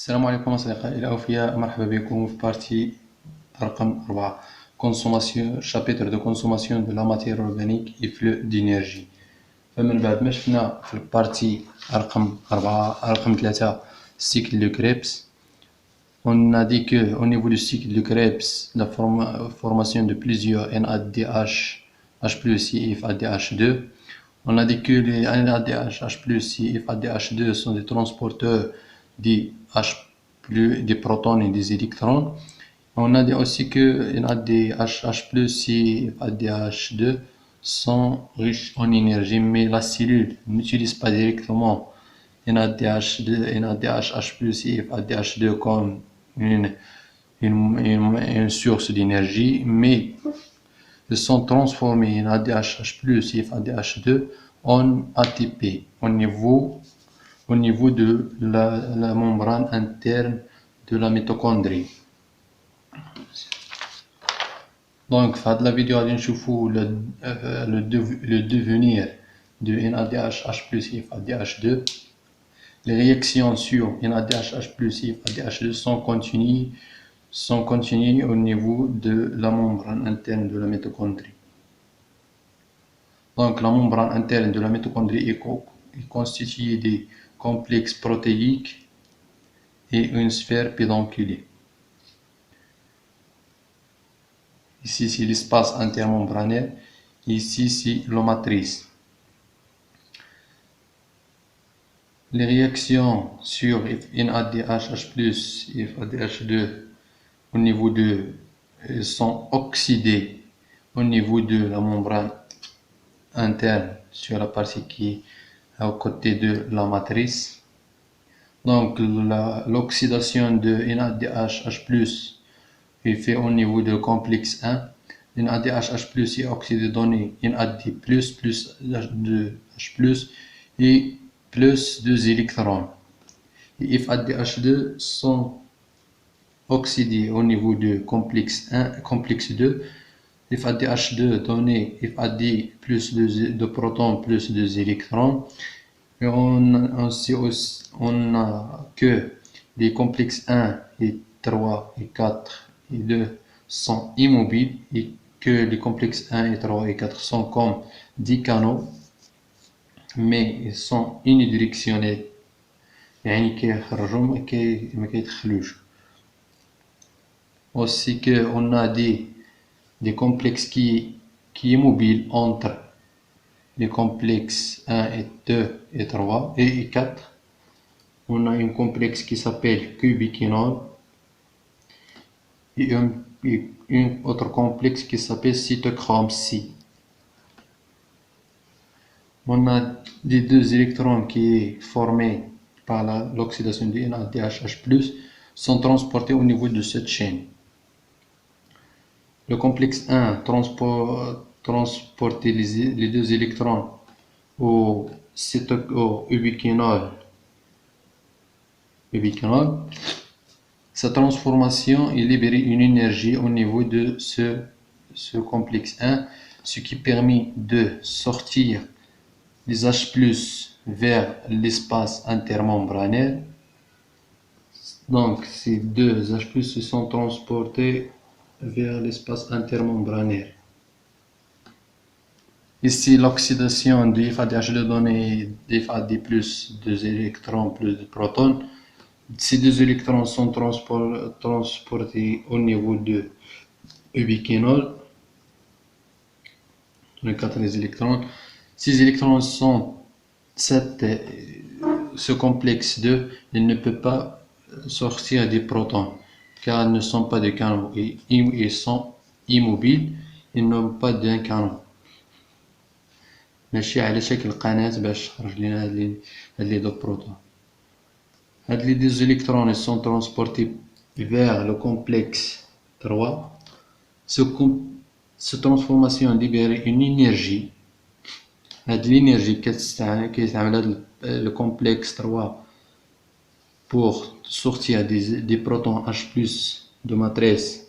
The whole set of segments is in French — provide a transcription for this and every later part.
السلام عليكم أصدقائي الأوفياء، مرحبا بكم في بارتي رقم 4 consommation chapitre de consommation de la matière organique et flux d'énergie. فمن بعد ما شفنا في البارتي رقم 3 cycle de Krebs, on a dit que au niveau du cycle de Krebs, la formation de plusieurs NADH, H+, et FADH2, on a dit que les NADH, H+, et FADH2 sont des transporteurs des des protons et des électrons. On a dit aussi que NADH, H+, et FADH2 sont riches en énergie, mais la cellule n'utilise pas directement NADH, H+, et FADH2 comme une source d'énergie, mais ils sont transformés en NADH, H+, et FADH2 en ATP au niveau de la membrane interne de la mitochondrie. Donc, dans la vidéo, on va voir le devenir de NADH, H+, et FADH2. Les réactions sur NADH, H+, et FADH2 sont continues au niveau de la membrane interne de la mitochondrie. Donc, la membrane interne de la mitochondrie est constituée des complexes protéiques et une sphère pédonculée. Ici, c'est l'espace intermembranaire. Ici, c'est la matrice. Les réactions sur NADH, H+, et FADH2 au niveau sont oxydées au niveau de la membrane interne sur la partie qui est à côté de la matrice. Donc, l'oxydation de NADH, H+, est fait au niveau du complexe 1. NADH, H+, est oxydé donné NAD+, plus de H+, et plus 2 électrons. Et FADH2 sont oxydés au niveau du complexe 1, complexe 2. FADH2 donné FAD plus de protons plus 2 électrons. Et on a que les complexes 1 et 3 et 4 et 2 sont immobiles et que les complexes 1 et 3 et 4 sont comme des canaux, mais ils sont unidirectionnels. يعني كيخرجوا ما كيدخلوش. Aussi que on a des complexes qui est mobile entre les complexes 1 et 2 et 3 et 4. On a un complexe qui s'appelle cubiquinol et un autre complexe qui s'appelle cytochrome C. On a des 2 électrons qui est formés par l'oxydation du NADH, H+, sont transportés au niveau de cette chaîne. Le complexe 1 transporte les 2 électrons au ubiquinol. Sa transformation est libérée une énergie au niveau de ce complexe 1, ce qui permet de sortir les H+ vers l'espace intermembranaire. Donc, ces 2 H+ se sont transportés vers l'espace intermembranaire. Ici, l'oxydation de FADH2 donne FAD plus 2 électrons plus de protons. Ces 2 électrons sont transportés au niveau de ubiquinol. Les 4 électrons. Ces électrons sont ce complexe 2, il ne peut pas sortir des protons car ils ne sont pas des canaux et ils sont immobiles, ils n'ont pas d'un canon. ماشي على شكل قناة باش تخرج لنا هاد لي دو بروتون. هاد لي 2 électrons sont transportés vers le complexe 3. Cette transformation libère une énergie. هاد l'énergie كيستعمل le complexe 3 pour sortir des protons H+ de matrice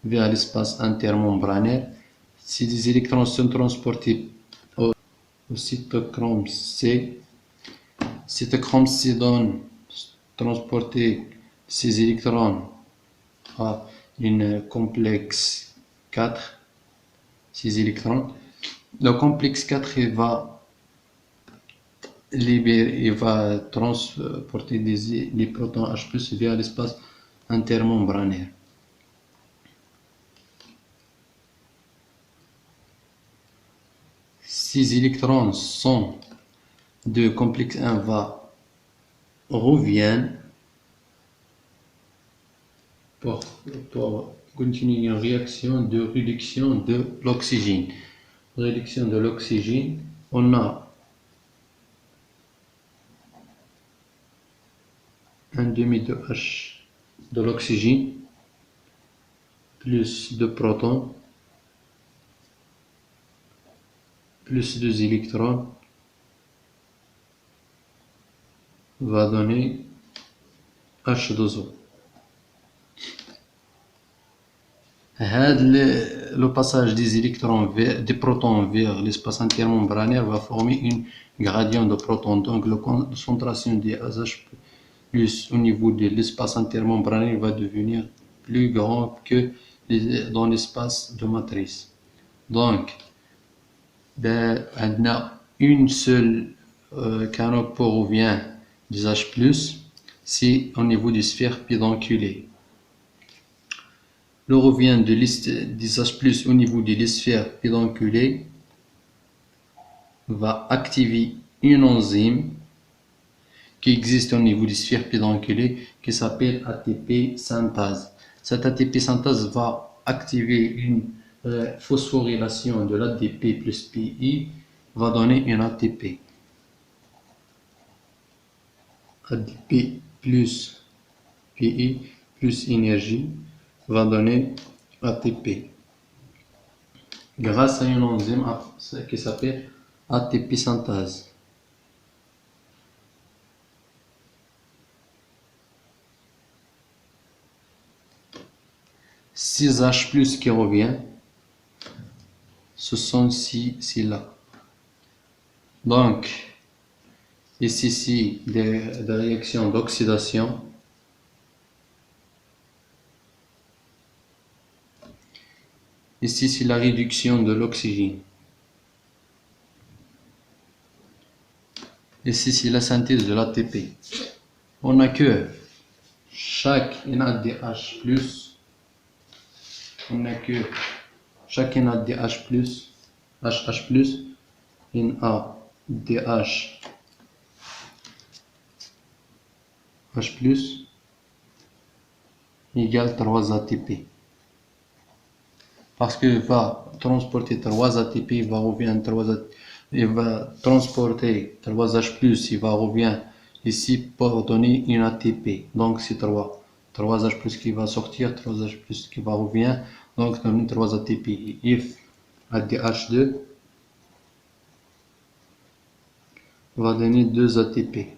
vers l'espace intermembranaire. Si des électrons sont transportés au cytochrome C donne transporter ces électrons ont une complexe 4, ces électrons. Le complexe 4 il va libérer, il va transporter les protons H+ vers l'espace intermembranaire. Ces électrons sont de complexe 1 reviennent pour continuer une réaction de réduction de l'oxygène. Réduction de l'oxygène, on a un demi de H de l'oxygène plus de protons plus 2 électrons va donner H2O. Le passage des électrons des protons vers l'espace intermembranaire va former une gradient de protons. Donc la concentration des AH+ au niveau de l'espace intermembranaire va devenir plus grand que dans l'espace de matrice. Donc, on a une seule canaux porouvien des H+, c'est au niveau des sphères pédonculées. Le revient de des H+ au niveau des sphères pédonculées va activer une enzyme qui existe au niveau des sphères pédonculées qui s'appelle ATP synthase. Cette ATP synthase va activer une phosphorylation de l'ADP plus PI, va donner une ATP. ADP plus PI plus énergie va donner ATP. Grâce à une enzyme qui s'appelle ATP synthase. Ces H+ qui revient, ce sont ci là. Donc, ici, c'est des réactions d'oxydation. Ici, c'est la réduction de l'oxygène. Ici, c'est la synthèse de l'ATP. On a que chaque NADH+, on a que chaque NADH+, HH+, NADH H+ égale 3 ATP. Parce que va transporter 3 ATP, il va revenir 3 ATP, il va transporter 3 H+, il va revenir ici pour donner une ATP. Donc c'est 3 H+ qui va sortir, 3 H+ qui va revenir, donc donner 3 ATP. If ADH2 va donner 2 ATP.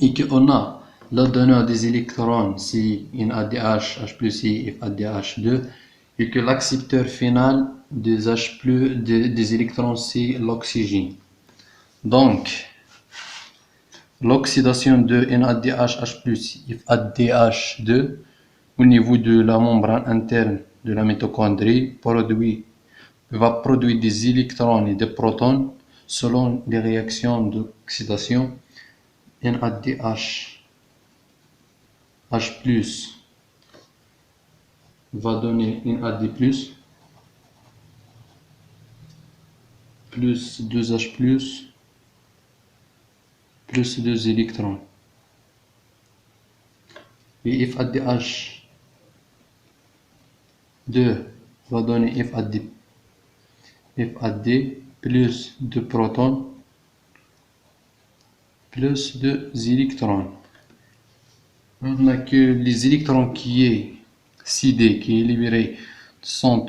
Et qu'on a la donneur des électrons, c'est une ADH, H+I, ADH2, et que l'accepteur final des des électrons, c'est l'oxygène. Donc, l'oxydation de NADH, H+, ADH2, au niveau de la membrane interne de la mitochondrie, va produire des électrons et des protons selon les réactions d'oxydation. NADH H+ va donner une AD+, plus 2H+, plus 2 électrons. Et FADH2 va donner FAD plus 2 protons, plus 2 électrons. On a que les électrons qui est sidé, qui est libéré, sont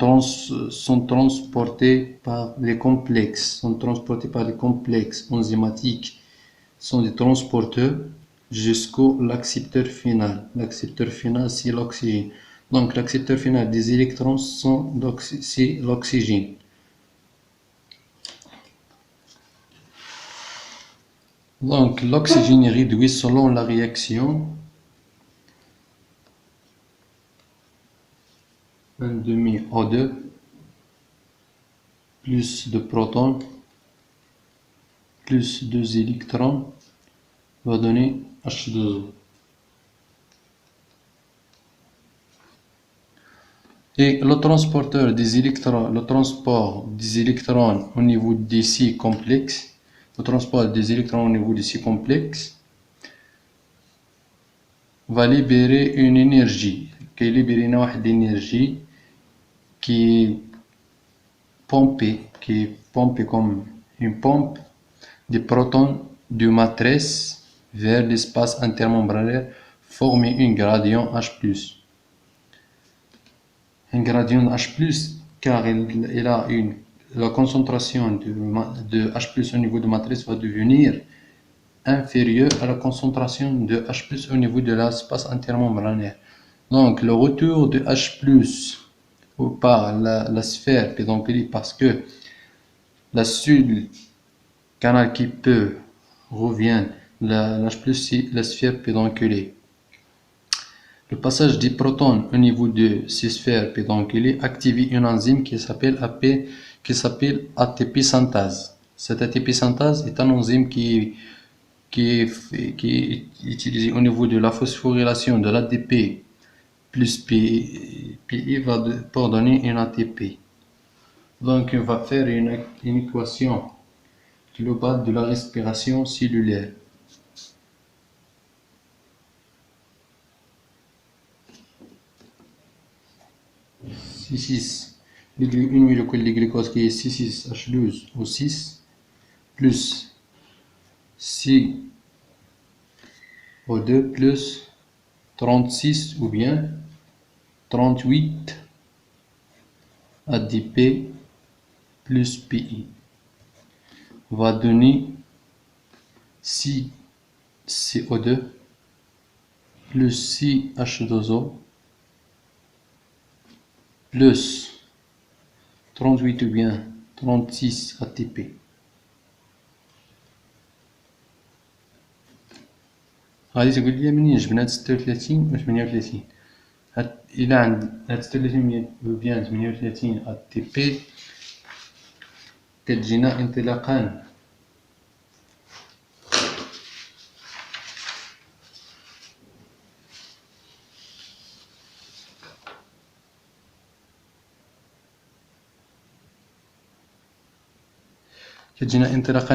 transportés par les complexes, enzymatiques, sont des transporteurs jusqu'au l'accepteur final. L'accepteur final, c'est l'oxygène. Donc l'accepteur final des électrons, c'est l'oxygène. Donc l'oxygène est réduit selon la réaction. 1,5 O2 plus de protons plus 2 électrons va donner H2O. Et le transporteur des électrons, le transport des électrons au niveau des si complexes, le transport des électrons au niveau des si complexes va libérer une énergie, qui est libérée une énergie qui est pompée comme une pompe des protons de matrice vers l'espace intermembranaire former un gradient H+. Un gradient H+, car il a la concentration de H+, au niveau de matrice va devenir inférieure à la concentration de H+, au niveau de l'espace intermembranaire. Donc le retour de H+, par la sphère pédonculaire, parce que la seule canal qui peut revient H+, c'est la sphère pédonculaire. Le passage des protons au niveau de ces sphères pédonculaires active une enzyme qui s'appelle ATP synthase. Cette ATP synthase est une enzyme qui est utilisée au niveau de la phosphorylation de l'ADP plus PI pour donner une ATP. Donc on va faire une équation globale de la respiration cellulaire. C6, une molécule de glucose qui est C6H12O6 plus CO2 plus 36 ou bien 38 ADP plus PI va donner 6 CO2 plus 6 H2O plus 38 ou bien 36 ATP. غادي تقول لي منين جبنا هاد 36 و 38 إلا عند هاد 36 و بيان 38 ATP كتجينا انطلاقا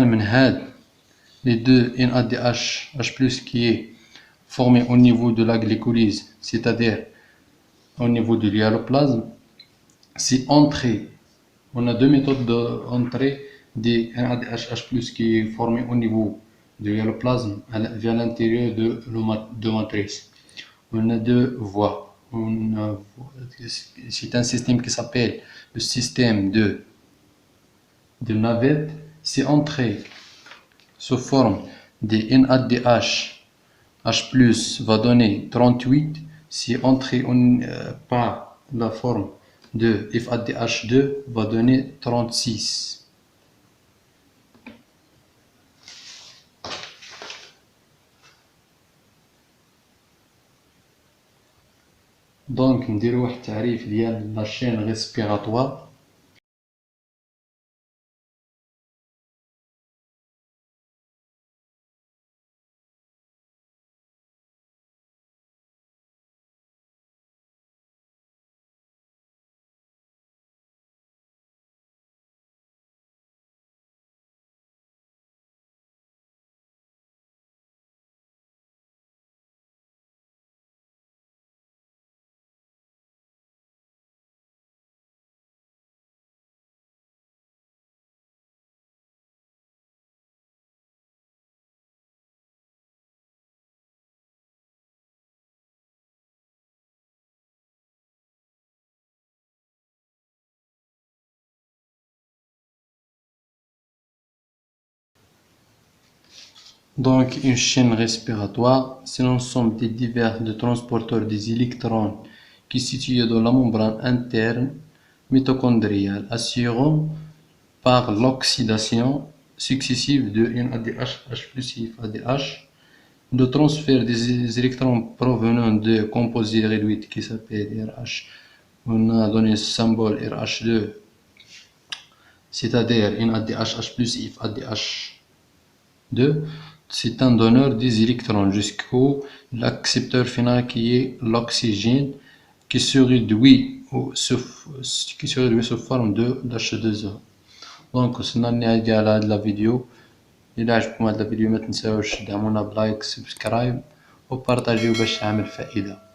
من هاد les deux NADH H+ qui est formé au niveau de la glycolyse, c'est-à-dire au niveau de l'hyaloplasme, c'est entrée. On a deux méthodes d'entrée des NADH H+ qui est formé au niveau de l'hyaloplasme vers l'intérieur de matrice. On a deux voies. C'est un système qui s'appelle le système de navette. C'est entrée sous forme des NADH H+ va donner 38 si entré par la forme de FADH2 va donner 36. Donc نديرو واحد التعريف ديال la chaîne respiratoire. Donc, une chaîne respiratoire, c'est l'ensemble des divers de transporteurs des électrons qui est situé dans la membrane interne mitochondriale, assurant par l'oxydation successives de NADH, H plus if ADH, de transfert des électrons provenant de composés réduits qui s'appelle RH. On a donné ce symbole RH2, c'est-à-dire NADH, H plus if ADH2. C'est un donneur des électrons jusqu'au l'accepteur final qui est l'oxygène qui se réduit sous forme de H2O. دونك وصلنا للنهاية ديال هاد لا فيديو. إلا عجبكم هاد لا فيديو متنساوش دعمونا بلايك سبسكرايب وبارطاجيو باش تعمل فائدة.